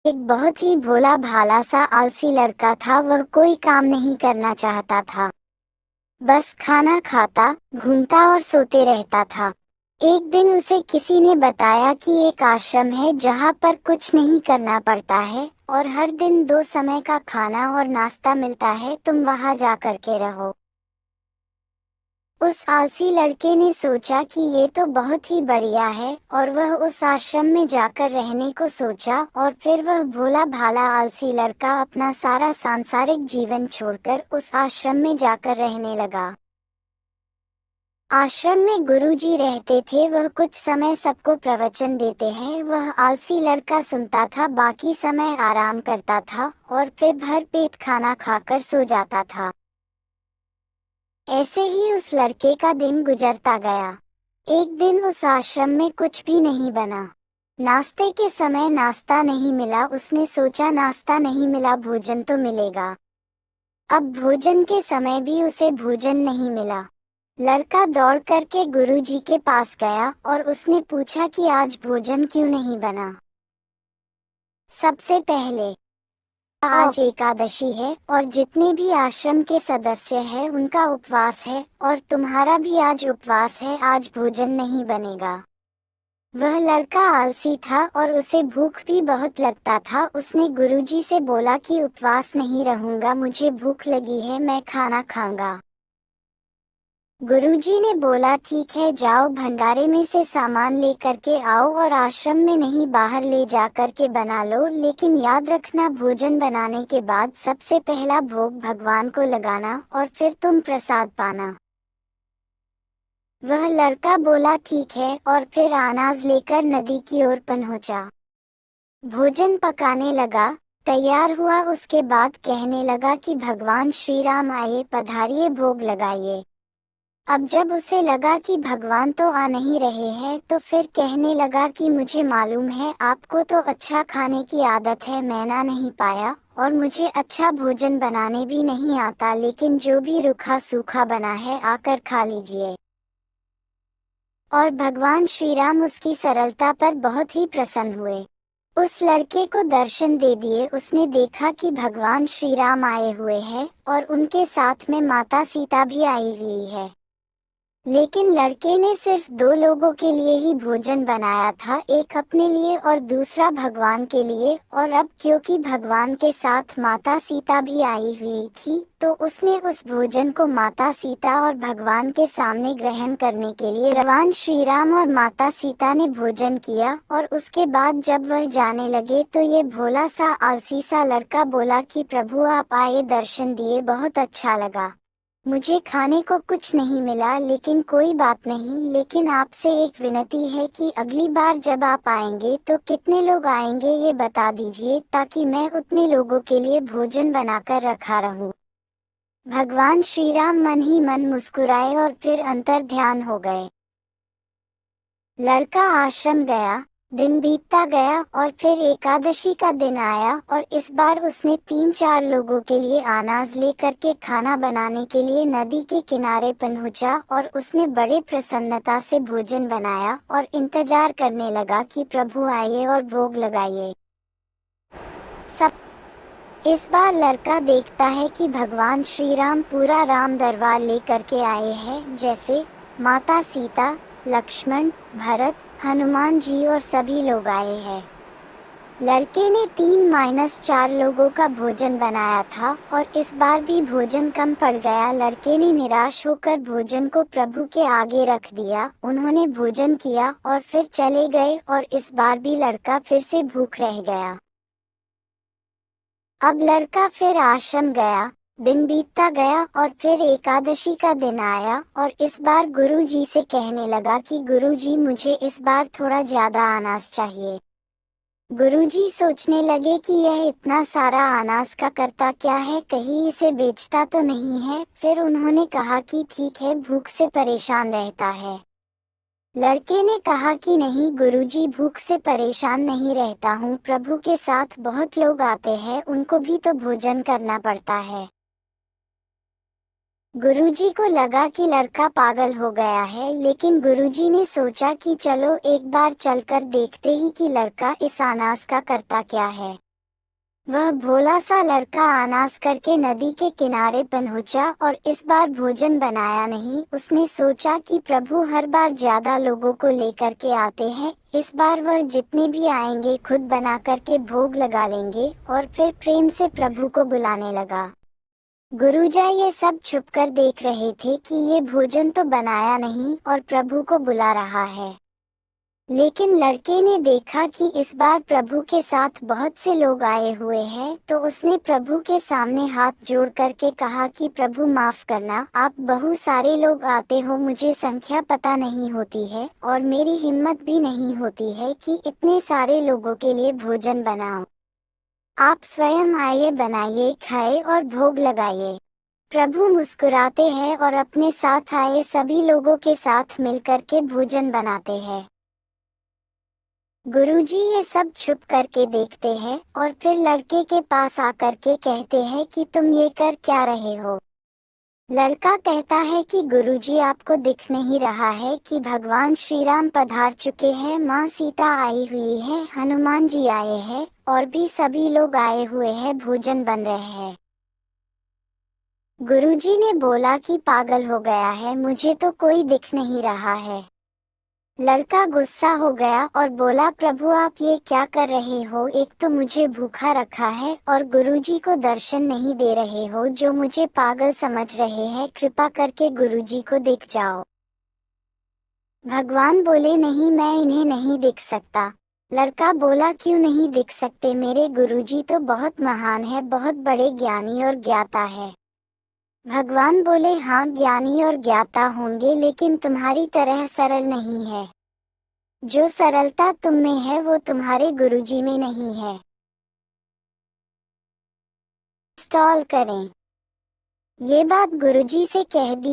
एक बहुत ही भोला भाला सा आलसी लड़का था। वह कोई काम नहीं करना चाहता था, बस खाना खाता, घूमता और सोते रहता था। एक दिन उसे किसी ने बताया कि एक आश्रम है जहाँ पर कुछ नहीं करना पड़ता है और हर दिन 2 समय का खाना और नाश्ता मिलता है, तुम वहाँ जा कर के रहो। उस आलसी लड़के ने सोचा कि ये तो बहुत ही बढ़िया है और वह उस आश्रम में जाकर रहने को सोचा। और फिर वह भोला भाला आलसी लड़का अपना सारा सांसारिक जीवन छोड़कर उस आश्रम में जाकर रहने लगा। आश्रम में गुरुजी रहते थे। वह कुछ समय सबको प्रवचन देते हैं। वह आलसी लड़का सुनता था, बाकी समय आराम करता था और फिर भर पेट खाना खाकर सो जाता था। ऐसे ही उस लड़के का दिन गुजरता गया। एक दिन उस आश्रम में कुछ भी नहीं बना। नाश्ते के समय नाश्ता नहीं मिला। उसने सोचा नाश्ता नहीं मिला, भोजन तो मिलेगा। अब भोजन के समय भी उसे भोजन नहीं मिला। लड़का दौड़ करके गुरुजी के पास गया और उसने पूछा कि आज भोजन क्यों नहीं बना। सबसे पहले, आज एकादशी है और जितने भी आश्रम के सदस्य हैं उनका उपवास है और तुम्हारा भी आज उपवास है, आज भोजन नहीं बनेगा। वह लड़का आलसी था और उसे भूख भी बहुत लगता था। उसने गुरुजी से बोला कि उपवास नहीं रहूंगा, मुझे भूख लगी है, मैं खाना खाऊंगा। गुरुजी ने बोला ठीक है, जाओ भंडारे में से सामान ले करके आओ और आश्रम में नहीं बाहर ले जा कर के बना लो, लेकिन याद रखना भोजन बनाने के बाद सबसे पहला भोग भगवान को लगाना और फिर तुम प्रसाद पाना। वह लड़का बोला ठीक है और फिर अनाज लेकर नदी की ओर पहुंचा। भोजन पकाने लगा, तैयार हुआ। उसके बाद कहने लगा कि भगवान श्री राम आए, पधारिए, भोग लगाइए। अब जब उसे लगा कि भगवान तो आ नहीं रहे हैं तो फिर कहने लगा कि मुझे मालूम है आपको तो अच्छा खाने की आदत है, मैं ना नहीं पाया और मुझे अच्छा भोजन बनाने भी नहीं आता, लेकिन जो भी रूखा सूखा बना है आकर खा लीजिए। और भगवान श्री राम उसकी सरलता पर बहुत ही प्रसन्न हुए। उस लड़के को दर्शन दे दिए। उसने देखा कि भगवान श्री राम आए हुए हैं और उनके साथ में माता सीता भी आई हुई है। लेकिन लड़के ने सिर्फ 2 लोगों के लिए ही भोजन बनाया था, एक अपने लिए और दूसरा भगवान के लिए। और अब क्योंकि भगवान के साथ माता सीता भी आई हुई थी तो उसने उस भोजन को माता सीता और भगवान के सामने ग्रहण करने के लिए भगवान श्री राम और माता सीता ने भोजन किया। और उसके बाद जब वह जाने लगे तो ये भोला सा आलसी सा लड़का बोला कि प्रभु आप आए, दर्शन दिए, बहुत अच्छा लगा। मुझे खाने को कुछ नहीं मिला, लेकिन कोई बात नहीं, लेकिन आपसे एक विनती है कि अगली बार जब आप आएंगे तो कितने लोग आएंगे ये बता दीजिए, ताकि मैं उतने लोगों के लिए भोजन बनाकर रखा रहूं। भगवान श्री राम मन ही मन मुस्कुराए और फिर अंतर ध्यान हो गए। लड़का आश्रम गया। दिन बीतता गया और फिर एकादशी का दिन आया और इस बार उसने 3-4 लोगों के लिए अनाज लेकर के खाना बनाने के लिए नदी के किनारे पहुंचा और उसने बड़े प्रसन्नता से भोजन बनाया और इंतजार करने लगा कि प्रभु आइए और भोग लगाइए। सब इस बार लड़का देखता है कि भगवान श्री राम पूरा राम दरबार लेकर के आए हैं, जैसे माता सीता, लक्ष्मण, भरत, हनुमान जी और सभी लोग आए हैं। लड़के ने 3-4 लोगों का भोजन बनाया था और इस बार भी भोजन कम पड़ गया। लड़के ने निराश होकर भोजन को प्रभु के आगे रख दिया। उन्होंने भोजन किया और फिर चले गए और इस बार भी लड़का फिर से भूख रह गया। अब लड़का फिर आश्रम गया। दिन बीतता गया और फिर एकादशी का दिन आया और इस बार गुरुजी से कहने लगा कि गुरुजी मुझे इस बार थोड़ा ज्यादा अनाज चाहिए। गुरुजी सोचने लगे कि यह इतना सारा अनाज का करता क्या है, कहीं इसे बेचता तो नहीं है। फिर उन्होंने कहा कि ठीक है, भूख से परेशान रहता है। लड़के ने कहा कि नहीं गुरुजी, भूख से परेशान नहीं रहता हूँ, प्रभु के साथ बहुत लोग आते हैं, उनको भी तो भोजन करना पड़ता है। गुरुजी को लगा कि लड़का पागल हो गया है, लेकिन गुरुजी ने सोचा कि चलो एक बार चलकर देखते ही कि लड़का इस अनाज का करता क्या है। वह भोला सा लड़का आनाज करके नदी के किनारे पहुंचा और इस बार भोजन बनाया नहीं। उसने सोचा कि प्रभु हर बार ज्यादा लोगों को लेकर के आते हैं, इस बार वह जितने भी आएंगे खुद बना करके भोग लगा लेंगे। और फिर प्रेम से प्रभु को बुलाने लगा। गुरुजा ये सब छुपकर देख रहे थे कि ये भोजन तो बनाया नहीं और प्रभु को बुला रहा है। लेकिन लड़के ने देखा कि इस बार प्रभु के साथ बहुत से लोग आए हुए हैं, तो उसने प्रभु के सामने हाथ जोड़ करके कहा कि प्रभु माफ करना, आप बहुत सारे लोग आते हो, मुझे संख्या पता नहीं होती है और मेरी हिम्मत भी नहीं होती है कि इतने सारे लोगों के लिए भोजन बनाऊं। आप स्वयं आइए, बनाइए, खाए और भोग लगाइए। प्रभु मुस्कुराते हैं और अपने साथ आए सभी लोगों के साथ मिलकर के भोजन बनाते हैं। गुरुजी ये सब छुप करके देखते हैं और फिर लड़के के पास आकर के कहते हैं कि तुम ये कर क्या रहे हो। लड़का कहता है कि गुरुजी आपको दिख नहीं रहा है कि भगवान श्री राम पधार चुके हैं, माँ सीता आई हुई है, हनुमान जी आए हैं और भी सभी लोग आए हुए हैं, भोजन बन रहे हैं। गुरुजी ने बोला कि पागल हो गया है, मुझे तो कोई दिख नहीं रहा है। लड़का गुस्सा हो गया और बोला प्रभु आप ये क्या कर रहे हो, एक तो मुझे भूखा रखा है और गुरुजी को दर्शन नहीं दे रहे हो, जो मुझे पागल समझ रहे हैं, कृपा करके गुरुजी को दिख जाओ। भगवान बोले नहीं, मैं इन्हें नहीं दिख सकता। लड़का बोला क्यों नहीं दिख सकते, मेरे गुरुजी तो बहुत महान है, बहुत बड़े ज्ञानी और ज्ञाता है। भगवान बोले हाँ, ज्ञानी और ज्ञाता होंगे लेकिन तुम्हारी तरह सरल नहीं है। जो सरलता तुम में है वो तुम्हारे गुरुजी में नहीं है। इंस्टॉल करें। ये बात गुरुजी से कह दी।